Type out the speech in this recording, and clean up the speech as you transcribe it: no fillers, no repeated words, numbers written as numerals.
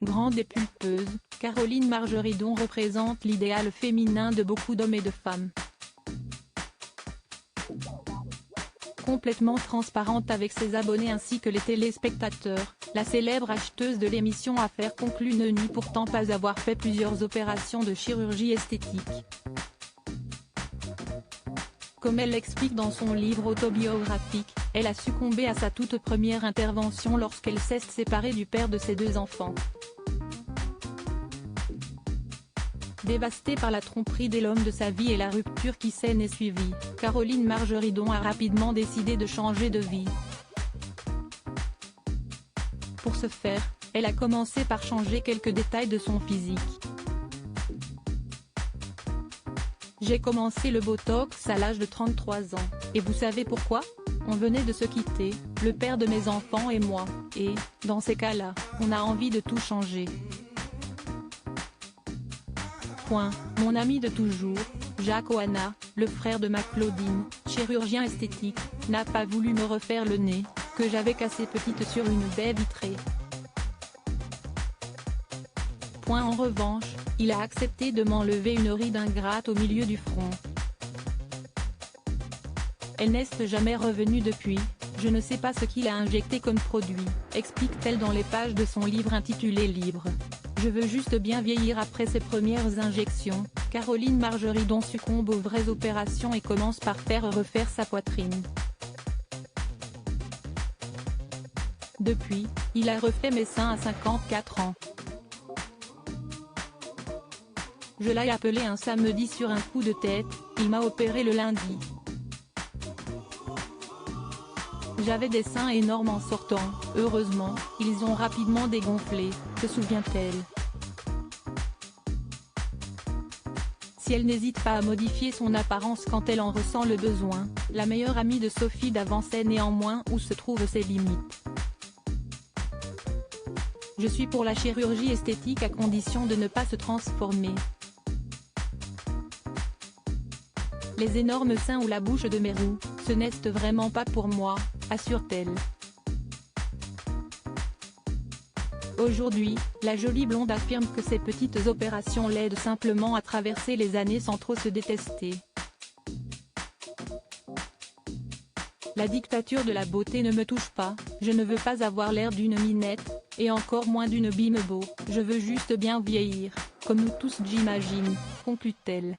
Grande et pulpeuse, Caroline Margeridon représente l'idéal féminin de beaucoup d'hommes et de femmes. Complètement transparente avec ses abonnés ainsi que les téléspectateurs, la célèbre acheteuse de l'émission Affaires conclues ne nie pourtant pas avoir fait plusieurs opérations de chirurgie esthétique. Comme elle l'explique dans son livre autobiographique, elle a succombé à sa toute première intervention lorsqu'elle s'est séparée du père de ses 2 enfants. Dévastée par la tromperie de l'homme de sa vie et la rupture qui s'en est suivie, Caroline Margeridon a rapidement décidé de changer de vie. Pour ce faire, elle a commencé par changer quelques détails de son physique. J'ai commencé le botox à l'âge de 33 ans, et vous savez pourquoi ? On venait de se quitter, le père de mes enfants et moi, et, dans ces cas-là, on a envie de tout changer. Mon ami de toujours, Jacques Oana, le frère de ma Claudine, chirurgien esthétique, n'a pas voulu me refaire le nez, que j'avais cassé petite sur une baie vitrée. En revanche, il a accepté de m'enlever une ride ingrate au milieu du front. Elle n'est jamais revenue depuis, je ne sais pas ce qu'il a injecté comme produit, explique-t-elle dans les pages de son livre intitulé Libre. Je veux juste bien vieillir après ses premières injections. Caroline Margeridon succombe aux vraies opérations et commence par faire refaire sa poitrine. Depuis, il a refait mes seins à 54 ans. Je l'ai appelé un samedi sur un coup de tête, il m'a opéré le lundi. J'avais des seins énormes en sortant, heureusement, ils ont rapidement dégonflé, se souvient-elle. Si elle n'hésite pas à modifier son apparence quand elle en ressent le besoin, la meilleure amie de Sophie d'avant sait néanmoins où se trouvent ses limites. Je suis pour la chirurgie esthétique à condition de ne pas se transformer. Les énormes seins ou la bouche de mes roues, ce n'est vraiment pas pour moi, assure-t-elle. Aujourd'hui, la jolie blonde affirme que ces petites opérations l'aident simplement à traverser les années sans trop se détester. La dictature de la beauté ne me touche pas, je ne veux pas avoir l'air d'une minette, et encore moins d'une bimbo, je veux juste bien vieillir, comme nous tous j'imagine, conclut-elle.